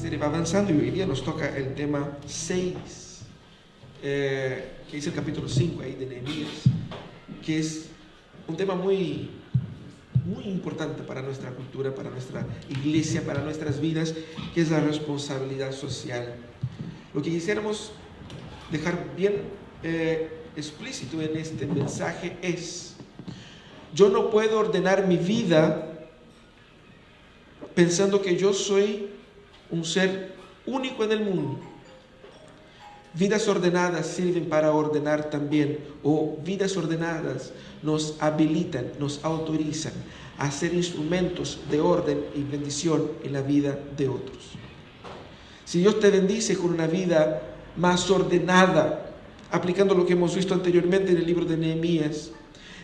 serie va avanzando y hoy día nos toca el tema 6, que es el capítulo 5 ahí de Nehemías, que es un tema muy importante para nuestra cultura, para nuestra iglesia, para nuestras vidas, que es la responsabilidad social. Lo que quisiéramos dejar bien explícito en este mensaje es: yo no puedo ordenar mi vida pensando que yo soy un ser único en el mundo. Vidas ordenadas sirven para ordenar también, o vidas ordenadas nos habilitan, nos autorizan a ser instrumentos de orden y bendición en la vida de otros. Si Dios te bendice con una vida más ordenada, aplicando lo que hemos visto anteriormente en el libro de Nehemías,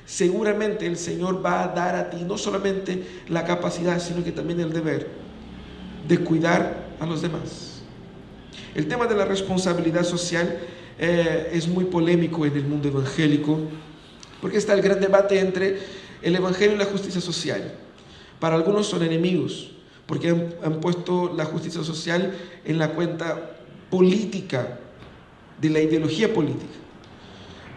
seguramente el Señor va a dar a ti no solamente la capacidad, sino que también el deber de cuidar a los demás. El tema de la responsabilidad social es muy polémico en el mundo evangélico, porque está el gran debate entre el evangelio y la justicia social. Para algunos son enemigos, porque han puesto la justicia social en la cuenta política de la ideología política.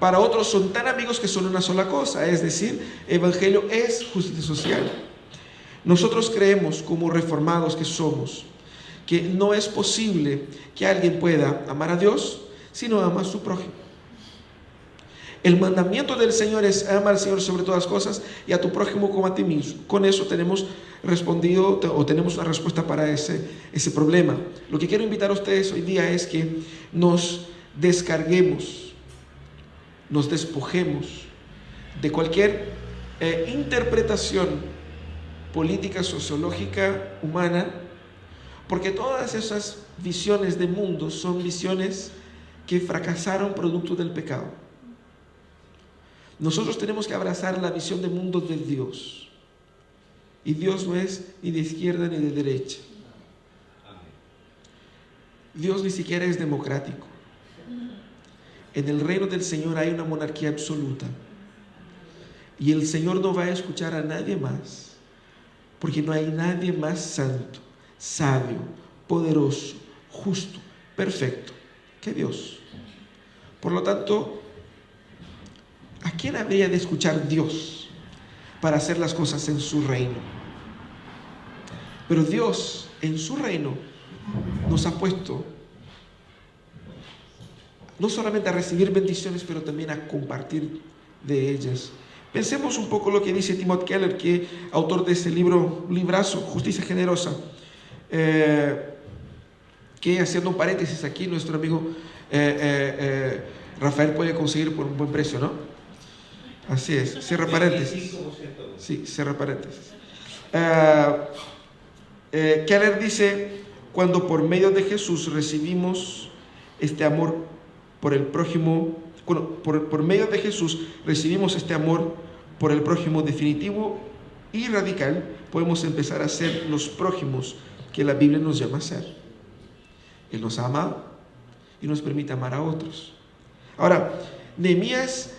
Para otros son tan amigos que son una sola cosa, es decir, evangelio es justicia social. Nosotros creemos, como reformados que somos, que no es posible que alguien pueda amar a Dios si no ama a su prójimo. El mandamiento del Señor es ama al Señor sobre todas las cosas y a tu prójimo como a ti mismo. Con eso tenemos respondido, o tenemos una respuesta para ese problema. Lo que quiero invitar a ustedes hoy día es que nos descarguemos, nos despojemos de cualquier interpretación política, sociológica, humana, porque todas esas visiones de mundo son visiones que fracasaron producto del pecado. Nosotros tenemos que abrazar la visión de mundo de Dios, y Dios no es ni de izquierda ni de derecha. Dios ni siquiera es democrático. En el reino del Señor hay una monarquía absoluta, y el Señor no va a escuchar a nadie más, porque no hay nadie más santo, sabio, poderoso, justo, perfecto que Dios. Por lo tanto, ¿a quién habría de escuchar Dios para hacer las cosas en su reino? Pero Dios en su reino nos ha puesto no solamente a recibir bendiciones, pero también a compartir de ellas. Pensemos un poco lo que dice Timothy Keller, que autor de ese librazo, Justicia Generosa, que, haciendo un paréntesis aquí, nuestro amigo Rafael puede conseguir por un buen precio, ¿no? Así es, cierra paréntesis. Sí, cierra paréntesis. Keller dice: cuando por medio de Jesús recibimos este amor por el prójimo, por medio de Jesús recibimos este amor por el prójimo definitivo y radical, podemos empezar a ser los prójimos que la Biblia nos llama a ser. Él nos ha amado y nos permite amar a otros. Ahora, Nehemías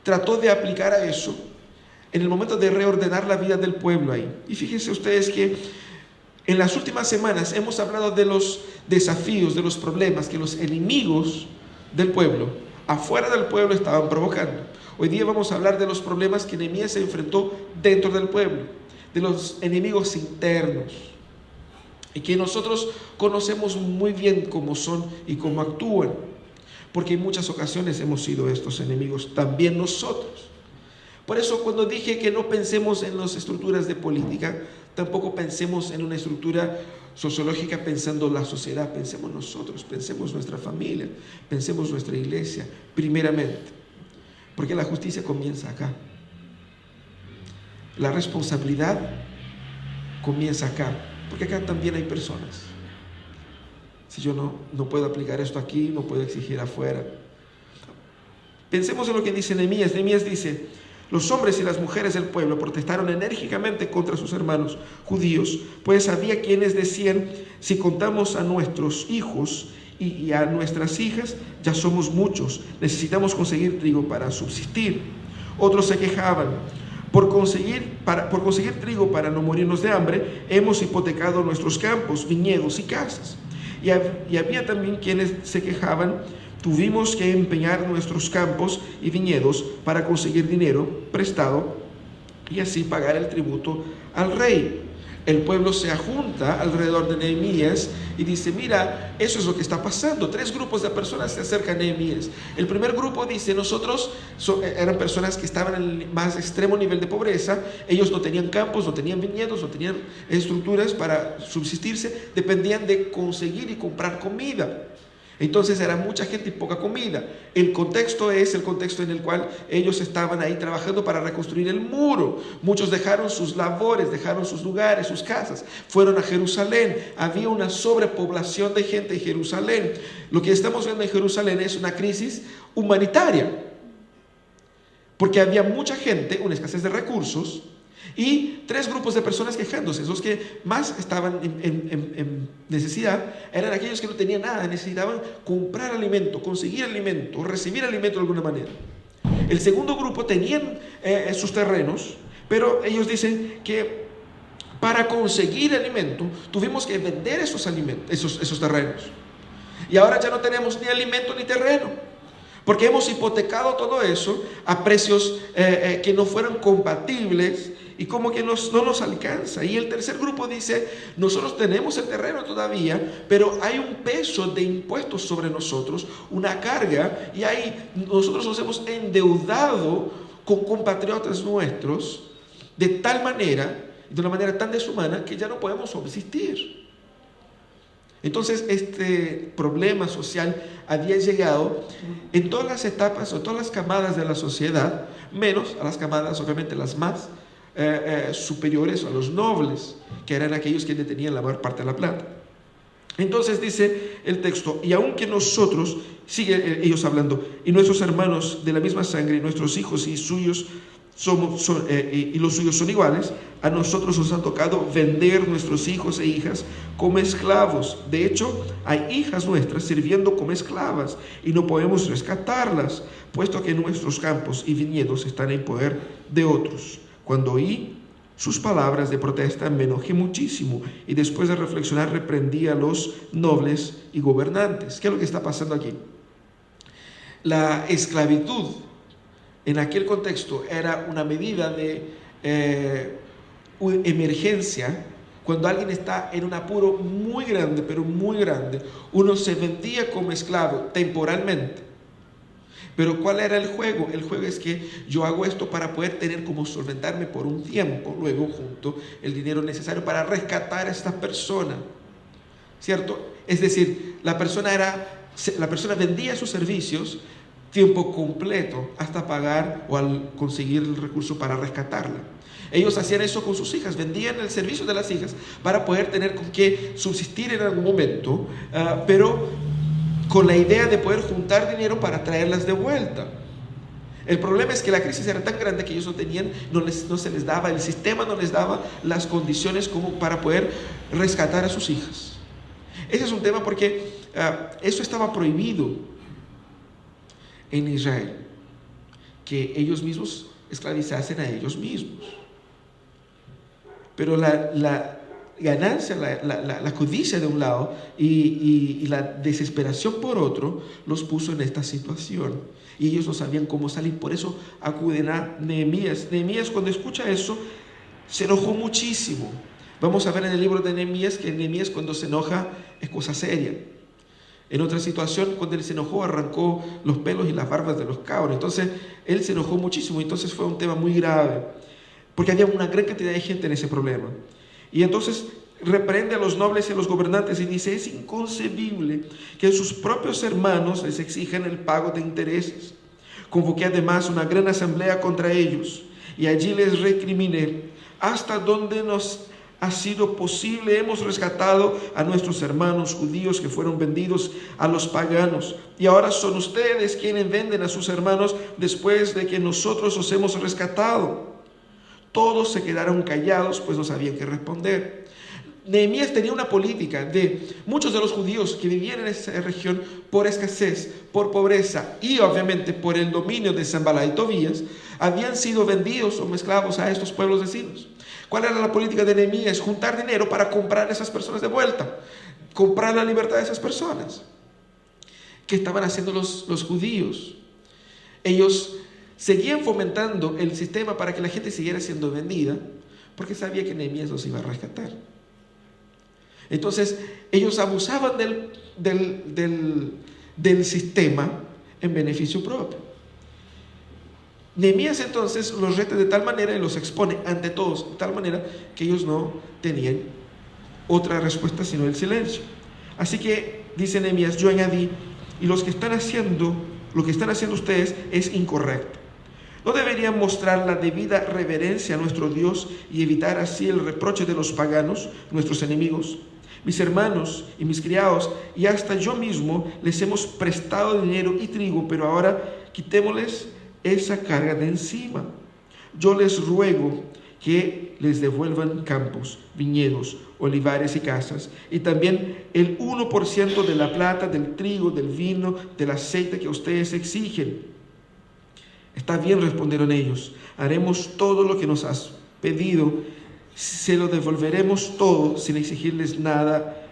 trató de aplicar a eso en el momento de reordenar la vida del pueblo ahí. Y fíjense ustedes que en las últimas semanas hemos hablado de los desafíos, de los problemas que los enemigos del pueblo, afuera del pueblo, estaban provocando. Hoy día vamos a hablar de los problemas que Nehemías se enfrentó dentro del pueblo, de los enemigos internos, y que nosotros conocemos muy bien cómo son y cómo actúan, porque en muchas ocasiones hemos sido estos enemigos también nosotros. Por eso, cuando dije que no pensemos en las estructuras de política, tampoco pensemos en una estructura sociológica pensando la sociedad. Pensemos nosotros, pensemos nuestra familia, pensemos nuestra iglesia primeramente, porque la justicia comienza acá, la responsabilidad comienza acá, porque acá también hay personas. Si yo no puedo aplicar esto aquí, no puedo exigir afuera. Pensemos en lo que dice Nehemías. Nehemías dice: los hombres y las mujeres del pueblo protestaron enérgicamente contra sus hermanos judíos, pues había quienes decían: si contamos a nuestros hijos y a nuestras hijas, ya somos muchos, necesitamos conseguir trigo para subsistir. Otros se quejaban: por conseguir trigo para no morirnos de hambre, hemos hipotecado nuestros campos, viñedos y casas. Y había también quienes se quejaban: tuvimos que empeñar nuestros campos y viñedos para conseguir dinero prestado y así pagar el tributo al rey. El pueblo se ajunta alrededor de Nehemías y dice: mira, eso es lo que está pasando. 3 grupos de personas se acercan a Nehemías. El primer grupo dice: nosotros eran personas que estaban en el más extremo nivel de pobreza. Ellos no tenían campos, no tenían viñedos, no tenían estructuras para subsistirse. Dependían de conseguir y comprar comida. Entonces era mucha gente y poca comida. El contexto es el contexto en el cual ellos estaban ahí trabajando para reconstruir el muro. Muchos dejaron sus labores, dejaron sus lugares, sus casas, fueron a Jerusalén. Había una sobrepoblación de gente en Jerusalén. Lo que estamos viendo en Jerusalén es una crisis humanitaria, porque había mucha gente, una escasez de recursos, y 3 grupos de personas quejándose. Los que más estaban en necesidad eran aquellos que no tenían nada, necesitaban comprar alimento, conseguir alimento, recibir alimento de alguna manera. El segundo grupo tenían sus terrenos, pero ellos dicen que para conseguir alimento tuvimos que vender esos terrenos. Y ahora ya no tenemos ni alimento ni terreno, porque hemos hipotecado todo eso a precios que no fueran compatibles y como que no nos alcanza. Y el tercer grupo dice: nosotros tenemos el terreno todavía, pero hay un peso de impuestos sobre nosotros, una carga, y nosotros nos hemos endeudado con compatriotas nuestros de tal manera, de una manera tan deshumana, que ya no podemos subsistir. Entonces este problema social había llegado en todas las etapas o todas las camadas de la sociedad, menos a las camadas obviamente las más superiores, a los nobles, que eran aquellos que detenían la mayor parte de la plata. Entonces dice el texto: y aunque nosotros, sigue ellos hablando, y nuestros hermanos de la misma sangre, nuestros hijos y suyos y los suyos son iguales, a nosotros nos han tocado vender nuestros hijos e hijas como esclavos. De hecho, hay hijas nuestras sirviendo como esclavas y no podemos rescatarlas, puesto que nuestros campos y viñedos están en poder de otros. Cuando oí sus palabras de protesta, me enojé muchísimo y después de reflexionar reprendí a los nobles y gobernantes. ¿Qué es lo que está pasando aquí? La esclavitud en aquel contexto era una medida de emergencia. Cuando alguien está en un apuro muy grande, pero muy grande, uno se vendía como esclavo temporalmente. Pero ¿cuál era el juego? El juego es que yo hago esto para poder tener como solventarme por un tiempo, luego junto el dinero necesario para rescatar a esta persona, ¿cierto? Es decir, la persona vendía sus servicios tiempo completo hasta pagar o al conseguir el recurso para rescatarla. Ellos hacían eso con sus hijas, vendían el servicio de las hijas para poder tener con qué subsistir en algún momento, pero con la idea de poder juntar dinero para traerlas de vuelta. El problema es que la crisis era tan grande que ellos no se les daba, el sistema no les daba las condiciones como para poder rescatar a sus hijas. Ese es un tema porque eso estaba prohibido en Israel, que ellos mismos esclavizasen a ellos mismos. Pero la ganancia, la codicia de un lado y la desesperación por otro los puso en esta situación, y ellos no sabían cómo salir. Por eso acuden a Nehemías. Nehemías, cuando escucha eso, se enojó muchísimo. Vamos a ver en el libro de Nehemías que Nehemías, cuando se enoja, es cosa seria. En otra situación, cuando él se enojó, arrancó los pelos y las barbas de los cabros. Entonces él se enojó muchísimo. Entonces fue un tema muy grave, porque había una gran cantidad de gente en ese problema. Y entonces reprende a los nobles y a los gobernantes y dice: es inconcebible que sus propios hermanos les exijan el pago de intereses. Convoqué además una gran asamblea contra ellos y allí les recriminé: hasta donde nos ha sido posible hemos rescatado a nuestros hermanos judíos que fueron vendidos a los paganos, y ahora son ustedes quienes venden a sus hermanos después de que nosotros los hemos rescatado. Todos se quedaron callados, pues no sabían qué responder. Nehemías tenía una política de muchos de los judíos que vivían en esa región por escasez, por pobreza y obviamente por el dominio de Sanballat y Tobías, habían sido vendidos como esclavos a estos pueblos vecinos. ¿Cuál era la política de Nehemías? Juntar dinero para comprar a esas personas de vuelta. comprar la libertad de esas personas. ¿Qué estaban haciendo los judíos? Ellos seguían fomentando el sistema para que la gente siguiera siendo vendida, porque sabía que Nehemías los iba a rescatar. Entonces, ellos abusaban del sistema en beneficio propio. Nehemías entonces los reta de tal manera y los expone ante todos, de tal manera que ellos no tenían otra respuesta sino el silencio. Así que, dice Nehemías, yo añadí, y lo que están haciendo ustedes es incorrecto. ¿No deberían mostrar la debida reverencia a nuestro Dios y evitar así el reproche de los paganos, nuestros enemigos? Mis hermanos y mis criados, y hasta yo mismo, les hemos prestado dinero y trigo, pero ahora quitémosles esa carga de encima. Yo les ruego que les devuelvan campos, viñedos, olivares y casas, y también el 1% de la plata, del trigo, del vino, del aceite que ustedes exigen. Está bien, respondieron ellos, haremos todo lo que nos has pedido, se lo devolveremos todo sin exigirles nada.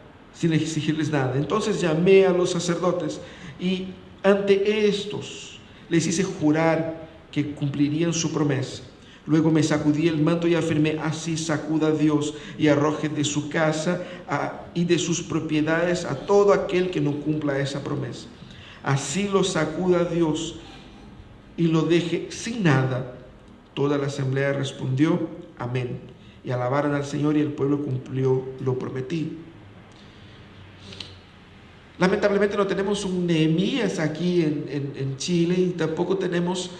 Entonces llamé a los sacerdotes y ante estos les hice jurar que cumplirían su promesa. Luego me sacudí el manto y afirmé, así sacuda Dios y arroje de su casa y de sus propiedades a todo aquel que no cumpla esa promesa. Así lo sacuda Dios y lo deje sin nada. Toda la asamblea respondió, amén. Y alabaron al Señor y el pueblo cumplió lo prometido. Lamentablemente no tenemos un Nehemías aquí en Chile y tampoco tenemos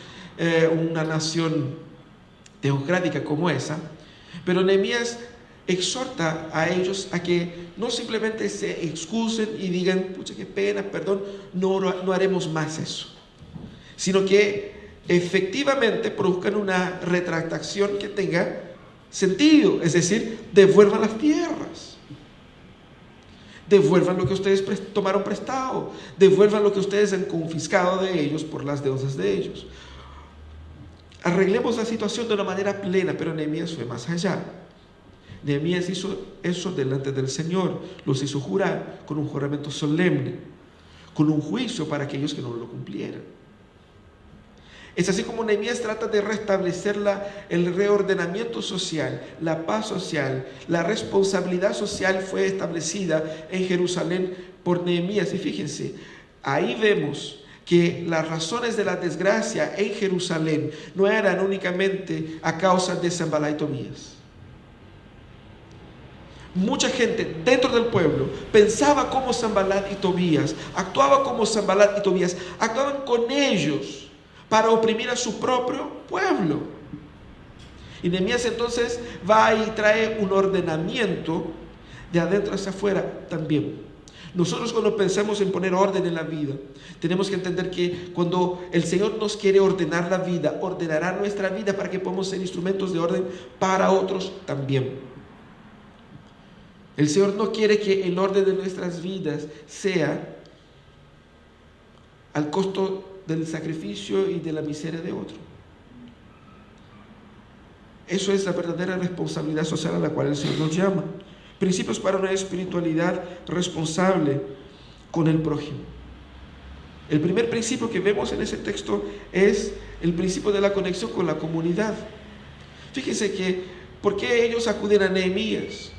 una nación teocrática como esa, pero Nehemías exhorta a ellos a que no simplemente se excusen y digan, pucha, qué pena, perdón, no haremos más eso, sino que efectivamente produzcan una retractación que tenga sentido, es decir, devuelvan las tierras, devuelvan lo que ustedes tomaron prestado, devuelvan lo que ustedes han confiscado de ellos por las deudas de ellos. Arreglemos la situación de una manera plena, pero Nehemías fue más allá. Nehemías hizo eso delante del Señor, los hizo jurar con un juramento solemne, con un juicio para aquellos que no lo cumplieran. Es así como Nehemías trata de restablecer el reordenamiento social, la paz social, la responsabilidad social fue establecida en Jerusalén por Nehemías. Y fíjense, ahí vemos que las razones de la desgracia en Jerusalén no eran únicamente a causa de Sanballat y Tobías. Mucha gente dentro del pueblo pensaba como Sanballat y Tobías, actuaba como Sanballat y Tobías, actuaban con ellos para oprimir a su propio pueblo. Y Nehemías entonces va y trae un ordenamiento de adentro hacia afuera también. Nosotros cuando pensamos en poner orden en la vida, tenemos que entender que cuando el Señor nos quiere ordenar la vida, ordenará nuestra vida para que podamos ser instrumentos de orden para otros también. El Señor no quiere que el orden de nuestras vidas sea al costo del sacrificio y de la miseria de otro. Eso es la verdadera responsabilidad social a la cual el Señor nos llama. Principios para una espiritualidad responsable con el prójimo. El primer principio que vemos en ese texto es el principio de la conexión con la comunidad. Fíjense que, ¿por qué ellos acuden a Nehemías?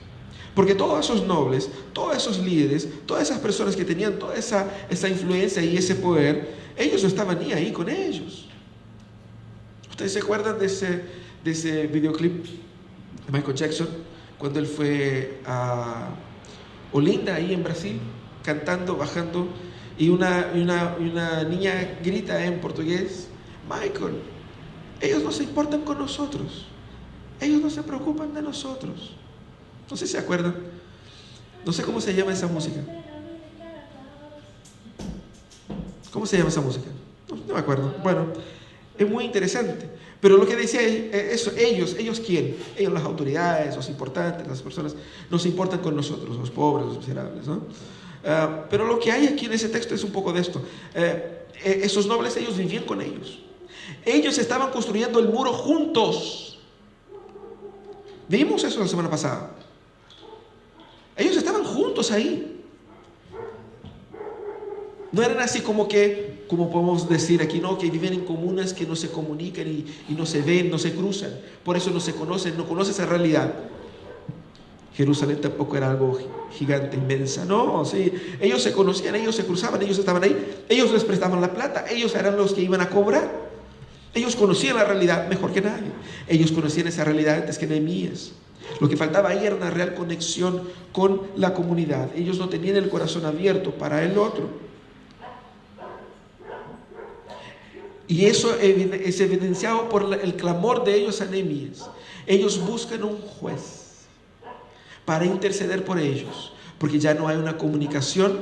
Porque todos esos nobles, todos esos líderes, todas esas personas que tenían toda esa influencia y ese poder, ellos no estaban ni ahí con ellos. ¿Ustedes se acuerdan de ese videoclip de Michael Jackson? Cuando él fue a Olinda, ahí en Brasil, cantando, bajando, y una niña grita en portugués, Michael, ellos no se importan con nosotros, ellos no se preocupan de nosotros. No sé si se acuerdan, no sé cómo se llama esa música. ¿Cómo se llama esa música? No me acuerdo. Bueno, es muy interesante. Pero lo que decía eso, ellos ¿quién? Ellos, las autoridades, los importantes, las personas, no se importan con nosotros, los pobres, los miserables, ¿no? Pero lo que hay aquí en ese texto es un poco de esto. Esos nobles, ellos vivían con ellos. Ellos estaban construyendo el muro juntos. Vimos eso la semana pasada. Ellos estaban juntos ahí. No eran así como podemos decir aquí, no, que viven en comunas que no se comunican y no se ven, no se cruzan, por eso no se conocen, no conocen esa realidad. Jerusalén tampoco era algo gigante, inmensa, no, sí, ellos se conocían, ellos se cruzaban, ellos estaban ahí, ellos les prestaban la plata, ellos eran los que iban a cobrar, ellos conocían la realidad mejor que nadie, ellos conocían esa realidad antes que Nehemías. Lo que faltaba ahí era una real conexión con la comunidad. Ellos no tenían el corazón abierto para el otro. Y eso es evidenciado por el clamor de ellos a Nehemías. Ellos buscan un juez para interceder por ellos, porque ya no hay una comunicación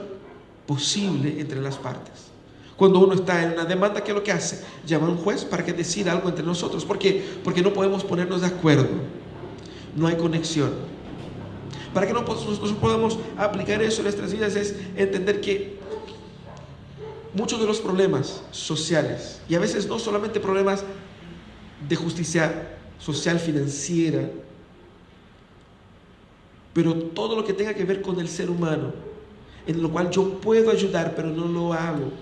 posible entre las partes. Cuando uno está en una demanda, ¿qué es lo que hace? Llama a un juez para que decida algo entre nosotros. ¿Por qué? Porque no podemos ponernos de acuerdo. No hay conexión. Para que nosotros podamos aplicar eso en nuestras vidas es entender que muchos de los problemas sociales, y a veces no solamente problemas de justicia social financiera, pero todo lo que tenga que ver con el ser humano, en lo cual yo puedo ayudar pero no lo hago,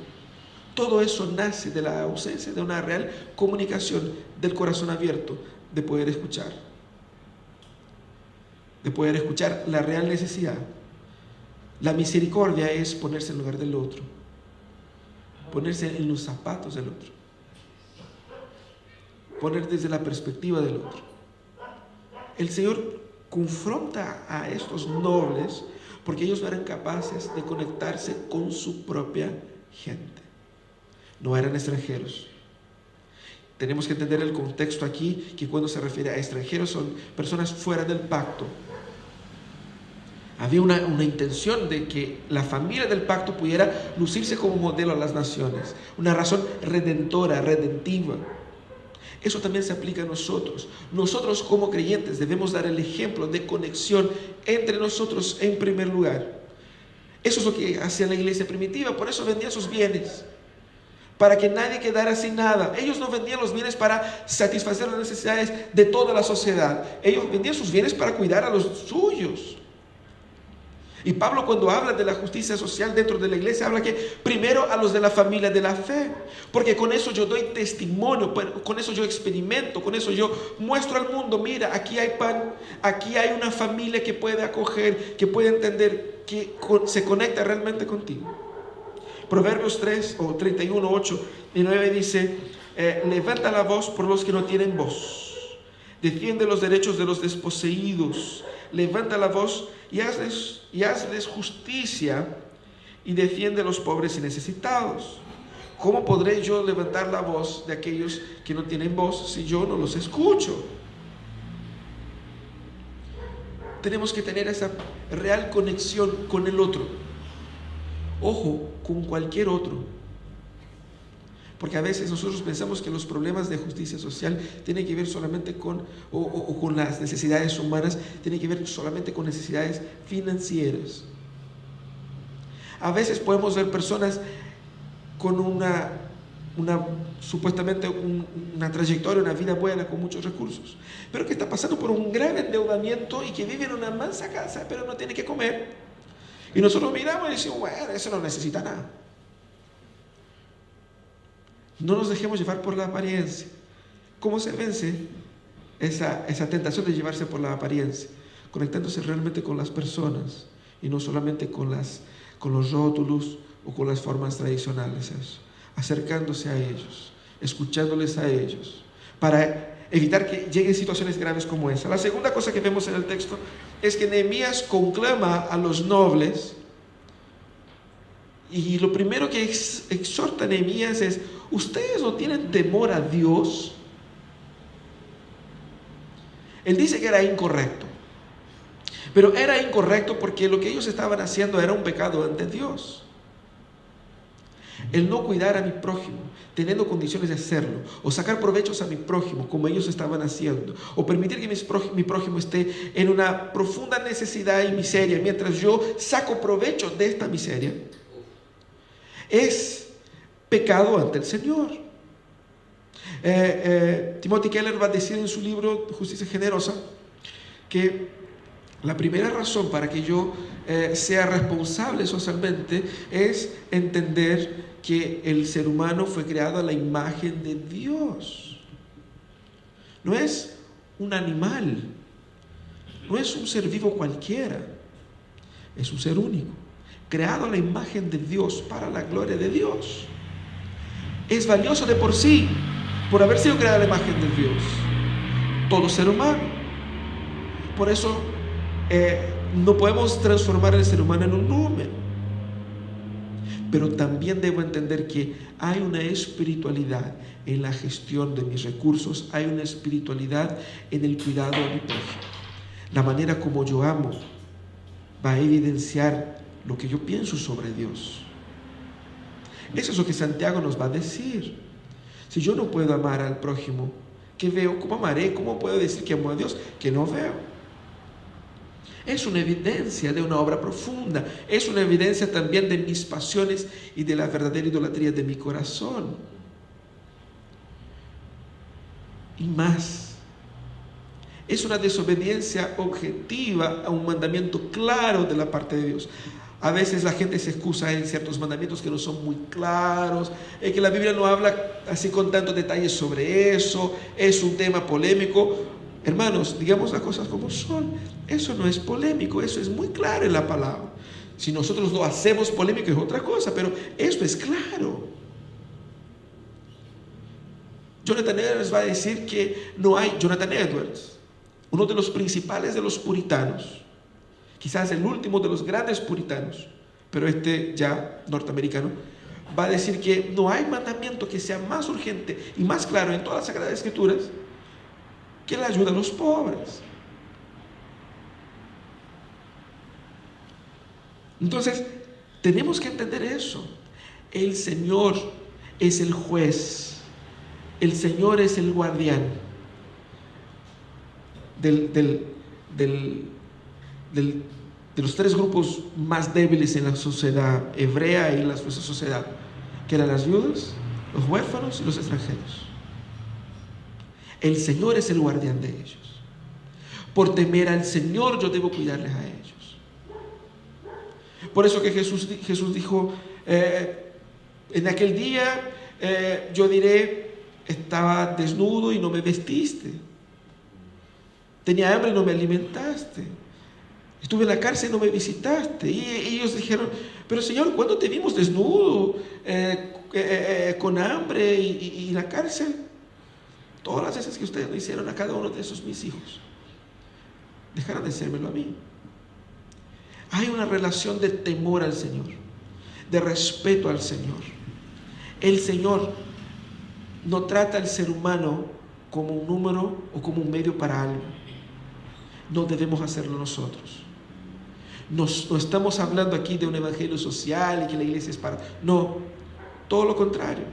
todo eso nace de la ausencia de una real comunicación, del corazón abierto, de poder escuchar la real necesidad. La misericordia es ponerse en lugar del otro, ponerse en los zapatos del otro, poner desde la perspectiva del otro. El Señor confronta a estos nobles porque ellos no eran capaces de conectarse con su propia gente. No eran extranjeros. Tenemos que entender el contexto aquí, que cuando se refiere a extranjeros son personas fuera del pacto. Había una intención de que la familia del pacto pudiera lucirse como modelo a las naciones, una razón redentora, redentiva. Eso también se aplica a nosotros. Nosotros como creyentes debemos dar el ejemplo de conexión entre nosotros en primer lugar. Eso es lo que hacía la iglesia primitiva, por eso vendía sus bienes, para que nadie quedara sin nada. Ellos no vendían los bienes para satisfacer las necesidades de toda la sociedad, ellos vendían sus bienes para cuidar a los suyos. Y Pablo, cuando habla de la justicia social dentro de la iglesia, habla que primero a los de la familia de la fe, porque con eso yo doy testimonio, con eso yo experimento, con eso yo muestro al mundo, mira, aquí hay pan, aquí hay una familia que puede acoger, que puede entender, que se conecta realmente contigo. Proverbios 3 o 31, 8 y 9 dice, levanta la voz por los que no tienen voz, defiende los derechos de los desposeídos, levanta la voz y hazles justicia y defiende a los pobres y necesitados. ¿Cómo podré yo levantar la voz de aquellos que no tienen voz si yo no los escucho? Tenemos que tener esa real conexión con el otro. Ojo, con cualquier otro. Porque a veces nosotros pensamos que los problemas de justicia social tienen que ver solamente con las necesidades humanas, tienen que ver solamente con necesidades financieras. A veces podemos ver personas con supuestamente una trayectoria, una vida buena, con muchos recursos, pero que está pasando por un grave endeudamiento y que vive en una mansa casa, pero no tiene que comer. Y nosotros miramos y decimos, bueno, eso no necesita nada. No nos dejemos llevar por la apariencia. ¿Cómo se vence esa tentación de llevarse por la apariencia? Conectándose realmente con las personas y no solamente con los rótulos o con las formas tradicionales. Eso. Acercándose a ellos, escuchándoles a ellos, para evitar que lleguen situaciones graves como esa. La segunda cosa que vemos en el texto es que Nehemías conclama a los nobles, y lo primero que exhorta a Nehemías es: ¿ustedes no tienen temor a Dios? Él dice que era incorrecto, pero era incorrecto porque lo que ellos estaban haciendo era un pecado ante Dios. El no cuidar a mi prójimo, teniendo condiciones de hacerlo, o sacar provechos a mi prójimo como ellos estaban haciendo, o permitir que mi prójimo esté en una profunda necesidad y miseria mientras yo saco provecho de esta miseria, es pecado ante el Señor. Timothy Keller va a decir en su libro Justicia Generosa que La primera razón para que yo sea responsable socialmente es entender que el ser humano fue creado a la imagen de Dios. No es un animal, no es un ser vivo cualquiera, es un ser único, creado a la imagen de Dios, para la gloria de Dios. Es valioso de por sí, por haber sido creado a la imagen de Dios, todo ser humano. Por eso no podemos transformar al ser humano en un número. Pero también debo entender que hay una espiritualidad en la gestión de mis recursos, hay una espiritualidad en el cuidado de mi prójimo. La manera como yo amo va a evidenciar lo que yo pienso sobre Dios. Eso es lo que Santiago nos va a decir. Si yo no puedo amar al prójimo, ¿qué veo? ¿Cómo amaré? ¿Cómo puedo decir que amo a Dios que no veo? Es una evidencia de una obra profunda. Es una evidencia también de mis pasiones y de la verdadera idolatría de mi corazón. Y más, es una desobediencia objetiva a un mandamiento claro de la parte de Dios. A veces la gente se excusa en ciertos mandamientos que no son muy claros, que la Biblia no habla así con tantos detalles sobre eso, es un tema polémico. Hermanos, digamos las cosas como son. Eso no es polémico, eso es muy claro en la palabra. Si nosotros lo hacemos polémico es otra cosa, pero esto es claro. Jonathan Edwards va a decir que no hay, Jonathan Edwards, uno de los principales de los puritanos, quizás el último de los grandes puritanos, pero ya norteamericano, va a decir que no hay mandamiento que sea más urgente y más claro en todas las Sagradas Escrituras que la ayuda a los pobres. Entonces, tenemos que entender eso. El Señor es el juez, el Señor es el guardián de los tres grupos más débiles en la sociedad hebrea y en nuestra sociedad, que eran las viudas, los huérfanos y los extranjeros. El Señor es el guardián de ellos. Por temer al Señor yo debo cuidarles a ellos. Por eso que Jesús dijo, en aquel día yo diré, estaba desnudo y no me vestiste. Tenía hambre y no me alimentaste. Estuve en la cárcel y no me visitaste. Y ellos dijeron, pero Señor, ¿cuándo te vimos desnudo, con hambre y en la cárcel? Todas las veces que ustedes lo hicieron a cada uno de esos mis hijos, dejaron de hacérmelo a mí. Hay una relación de temor al Señor, de respeto al Señor. El Señor no trata al ser humano como un número o como un medio para algo. No debemos hacerlo nosotros. No estamos hablando aquí de un evangelio social y que la iglesia es para... No, todo lo contrario.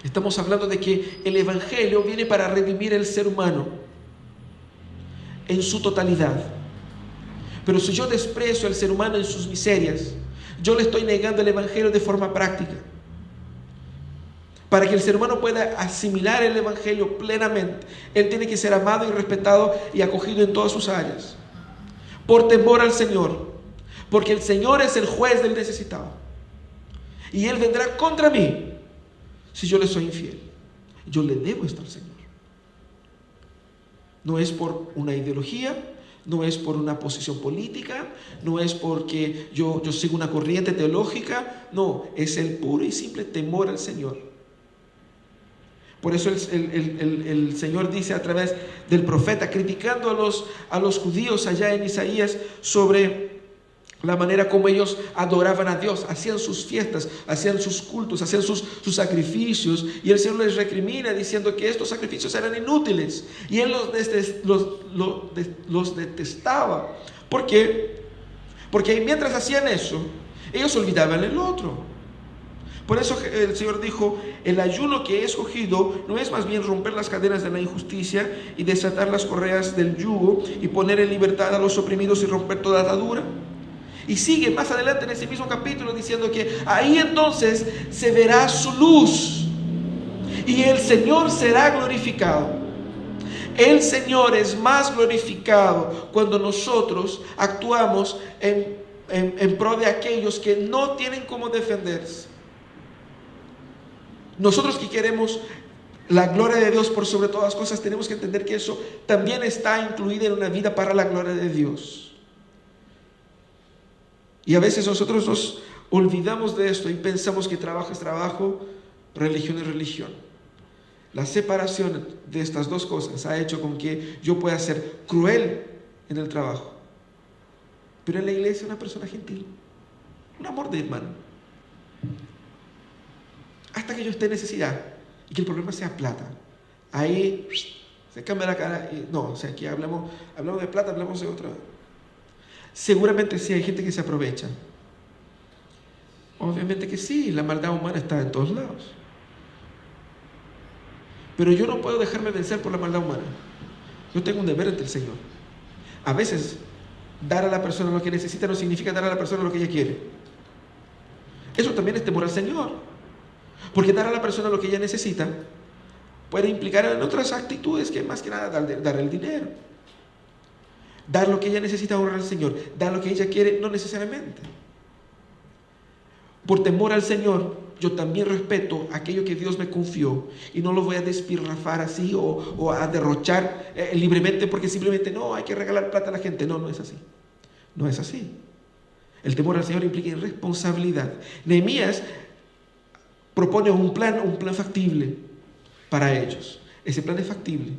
Estamos hablando de que el evangelio viene para redimir el ser humano en su totalidad. Pero si yo desprecio al ser humano en sus miserias, yo le estoy negando el evangelio de forma práctica. Para que el ser humano pueda asimilar el evangelio plenamente, él tiene que ser amado y respetado y acogido en todas sus áreas. Por temor al Señor, porque el Señor es el juez del necesitado. Y Él vendrá contra mí si yo le soy infiel. Yo le debo esto al Señor. No es por una ideología, no es por una posición política, no es porque yo sigo una corriente teológica, no, es el puro y simple temor al Señor. Por eso el Señor dice a través del profeta, criticando a los judíos allá en Isaías sobre la manera como ellos adoraban a Dios, hacían sus fiestas, hacían sus cultos, hacían sus sacrificios, y el Señor les recrimina diciendo que estos sacrificios eran inútiles, y Él los detestaba. ¿Por qué? Porque mientras hacían eso, ellos olvidaban el otro. Por eso el Señor dijo, el ayuno que he escogido no es más bien romper las cadenas de la injusticia y desatar las correas del yugo y poner en libertad a los oprimidos y romper toda atadura. Y sigue más adelante en ese mismo capítulo diciendo que ahí entonces se verá su luz y el Señor será glorificado. El Señor es más glorificado cuando nosotros actuamos en pro de aquellos que no tienen cómo defenderse. Nosotros que queremos la gloria de Dios por sobre todas las cosas, tenemos que entender que eso también está incluido en una vida para la gloria de Dios. Y a veces nosotros nos olvidamos de esto y pensamos que trabajo es trabajo, religión es religión. La separación de estas dos cosas ha hecho con que yo pueda ser cruel en el trabajo, pero en la iglesia una persona gentil, un amor de hermano, hasta que yo esté en necesidad y que el problema sea plata. Ahí se cambia la cara y no, o sea, aquí hablamos de plata, hablamos de otra. Seguramente sí hay gente que se aprovecha. Obviamente que sí, la maldad humana está en todos lados. Pero yo no puedo dejarme vencer por la maldad humana. Yo tengo un deber ante el Señor. A veces, dar a la persona lo que necesita no significa dar a la persona lo que ella quiere. Eso también es temor al Señor. Porque dar a la persona lo que ella necesita puede implicar en otras actitudes que más que nada dar el dinero. Dar lo que ella necesita, honrar al Señor. Dar lo que ella quiere, no necesariamente. Por temor al Señor, yo también respeto aquello que Dios me confió y no lo voy a despilfarrar así o a derrochar libremente porque simplemente no, hay que regalar plata a la gente. No, no es así. No es así. El temor al Señor implica responsabilidad. Nehemías propone un plan factible para ellos. Ese plan es factible.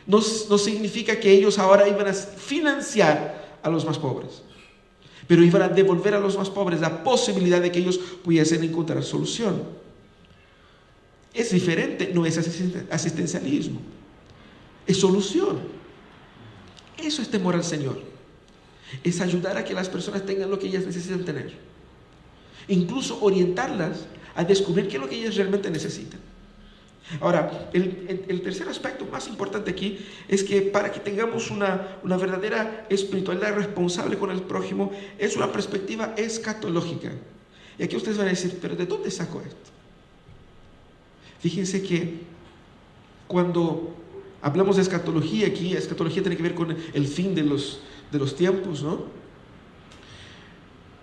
No significa que ellos ahora iban a financiar a los más pobres, pero iban a devolver a los más pobres la posibilidad de que ellos pudiesen encontrar solución. Es diferente, no es asistencialismo, es solución. Eso es temor al Señor. Es ayudar a que las personas tengan lo que ellas necesitan tener. Incluso orientarlas a descubrir qué es lo que ellas realmente necesitan. Ahora, el tercer aspecto más importante aquí es que para que tengamos una verdadera espiritualidad responsable con el prójimo es una perspectiva escatológica. Y aquí ustedes van a decir, pero ¿de dónde saco esto? Fíjense que cuando hablamos de escatología, aquí escatología tiene que ver con el fin de los tiempos, ¿no?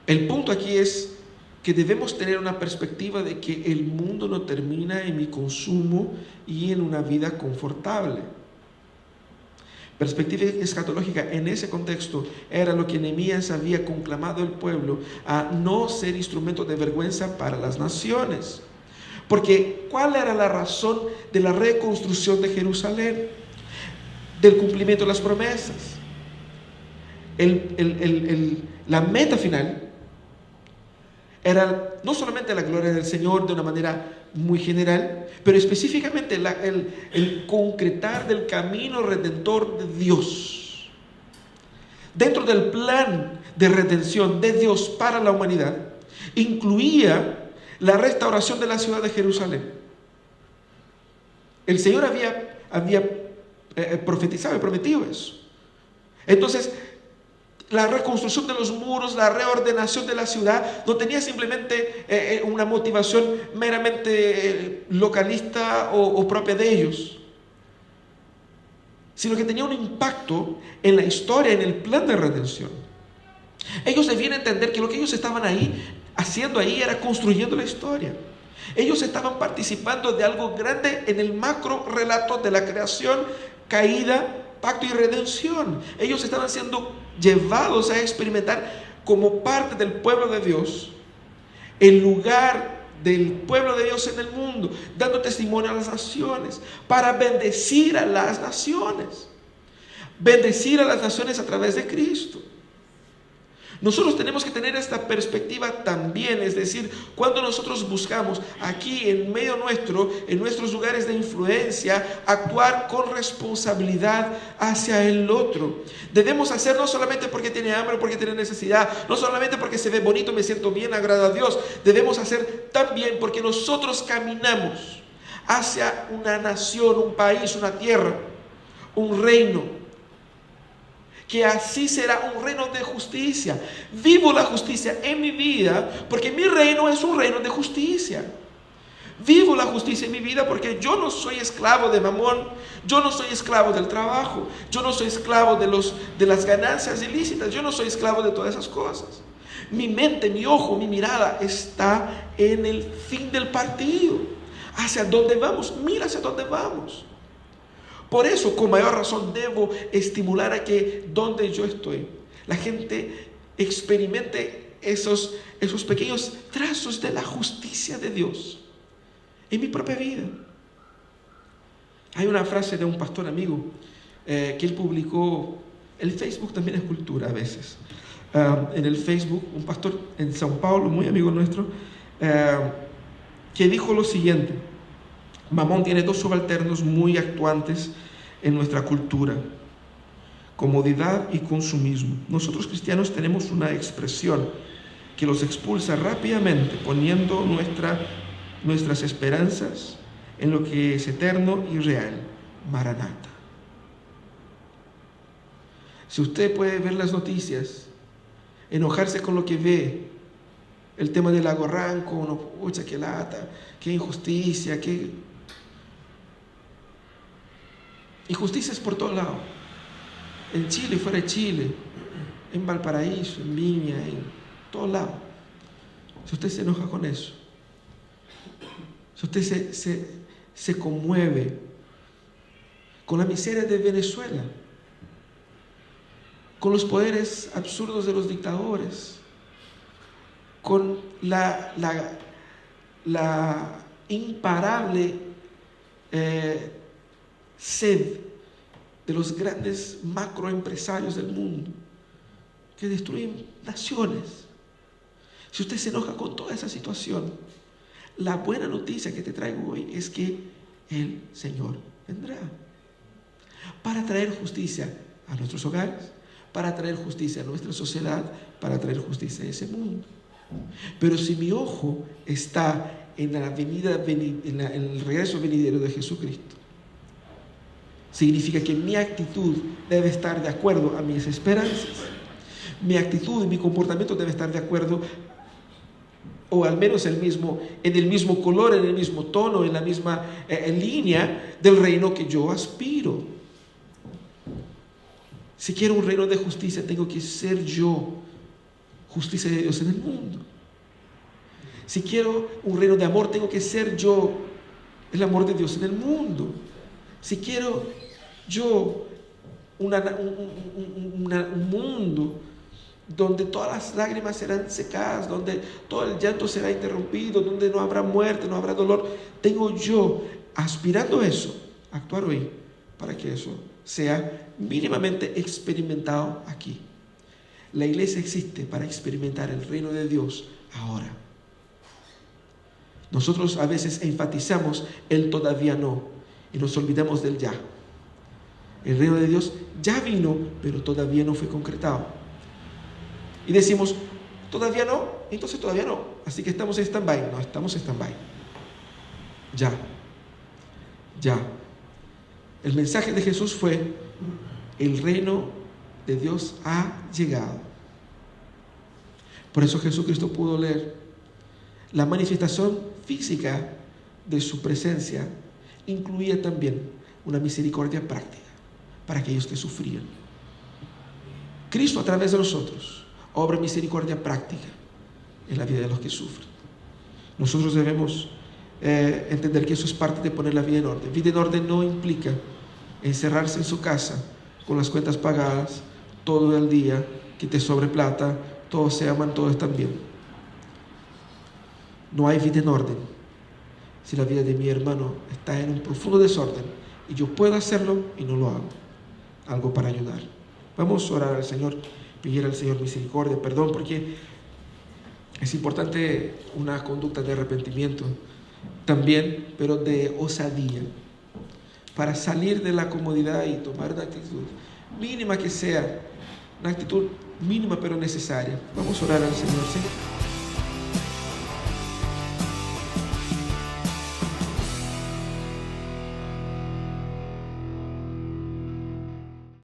El punto aquí es que debemos tener una perspectiva de que el mundo no termina en mi consumo y en una vida confortable. Perspectiva escatológica en ese contexto era lo que Nehemías había conclamado al pueblo a no ser instrumento de vergüenza para las naciones. Porque ¿cuál era la razón de la reconstrucción de Jerusalén? Del cumplimiento de las promesas. La meta final era no solamente la gloria del Señor de una manera muy general, pero específicamente el concretar del camino redentor de Dios. Dentro del plan de redención de Dios para la humanidad, incluía la restauración de la ciudad de Jerusalén. El Señor había profetizado y prometido eso. Entonces, la reconstrucción de los muros, la reordenación de la ciudad, no tenía simplemente una motivación meramente localista o propia de ellos, sino que tenía un impacto en la historia, en el plan de redención. Ellos debían entender que lo que ellos estaban haciendo ahí era construyendo la historia. Ellos estaban participando de algo grande en el macro relato de la creación, caída, pacto y redención. Ellos estaban siendo llevados a experimentar como parte del pueblo de Dios, el lugar del pueblo de Dios en el mundo, dando testimonio a las naciones, para bendecir a las naciones. Bendecir a las naciones a través de Cristo. Nosotros tenemos que tener esta perspectiva también, es decir, cuando nosotros buscamos aquí en medio nuestro, en nuestros lugares de influencia, actuar con responsabilidad hacia el otro. Debemos hacer no solamente porque tiene hambre o porque tiene necesidad, no solamente porque se ve bonito, me siento bien, agrada a Dios. Debemos hacer también porque nosotros caminamos hacia una nación, un país, una tierra, un reino, que así será un reino de justicia. Vivo la justicia en mi vida porque mi reino es un reino de justicia. Vivo la justicia en mi vida porque yo no soy esclavo de Mamón, yo no soy esclavo del trabajo, yo no soy esclavo de las ganancias ilícitas, yo no soy esclavo de todas esas cosas. Mi mente, mi ojo, mi mirada está en el fin del partido. ¿Hacia dónde vamos? Mira hacia dónde vamos. Por eso, con mayor razón, debo estimular a que donde yo estoy, la gente experimente esos pequeños trazos de la justicia de Dios en mi propia vida. Hay una frase de un pastor amigo que él publicó. El Facebook también es cultura a veces. En el Facebook, un pastor en São Paulo, muy amigo nuestro, que dijo lo siguiente: Mamón tiene dos subalternos muy actuantes en nuestra cultura: comodidad y consumismo. Nosotros cristianos tenemos una expresión que los expulsa rápidamente, poniendo nuestras esperanzas en lo que es eterno y real. Maranata. Si usted puede ver las noticias, enojarse con lo que ve, el tema del lago Ranco, no, pucha, qué lata, qué injusticia, qué injusticias por todos lados, en Chile, fuera de Chile, en Valparaíso, en Viña, en todos lados. Si usted se enoja con eso, si usted se conmueve con la miseria de Venezuela, con los poderes absurdos de los dictadores, con la imparable sed de los grandes macroempresarios del mundo que destruyen naciones. Si usted se enoja con toda esa situación, la buena noticia que te traigo hoy es que el Señor vendrá para traer justicia a nuestros hogares, para traer justicia a nuestra sociedad, para traer justicia a ese mundo. Pero si mi ojo está en el regreso venidero de Jesucristo, significa que mi actitud debe estar de acuerdo a mis esperanzas. Mi actitud y mi comportamiento debe estar de acuerdo, o al menos en el mismo color, en el mismo tono, en la misma línea del reino que yo aspiro. Si quiero un reino de justicia, tengo que ser yo justicia de Dios en el mundo. Si quiero un reino de amor, tengo que ser yo el amor de Dios en el mundo. Si quiero yo un mundo donde todas las lágrimas serán secadas, donde todo el llanto será interrumpido, donde no habrá muerte, no habrá dolor, tengo yo, aspirando a eso, actuar hoy para que eso sea mínimamente experimentado aquí. La iglesia existe para experimentar el reino de Dios ahora. Nosotros a veces enfatizamos el todavía no y nos olvidamos del ya. El reino de Dios ya vino, pero todavía no fue concretado. Y decimos, todavía no, entonces todavía no. Así que estamos en stand-by. No, estamos en stand-by. Ya. El mensaje de Jesús fue: el reino de Dios ha llegado. Por eso Jesucristo pudo leer la manifestación física de su presencia. Incluía también una misericordia práctica para aquellos que sufrían. Cristo, a través de nosotros, obra misericordia práctica en la vida de los que sufren. Nosotros debemos entender que eso es parte de poner la vida en orden. Vida en orden no implica encerrarse en su casa con las cuentas pagadas todo el día, que te sobre plata, todos se aman, todos están bien. No hay vida en orden si la vida de mi hermano está en un profundo desorden y yo puedo hacerlo y no lo hago. Algo para ayudar. Vamos a orar al Señor, pedir al Señor misericordia, perdón, porque es importante una conducta de arrepentimiento también, pero de osadía, para salir de la comodidad y tomar una actitud mínima que sea, una actitud mínima pero necesaria. Vamos a orar al Señor, ¿sí?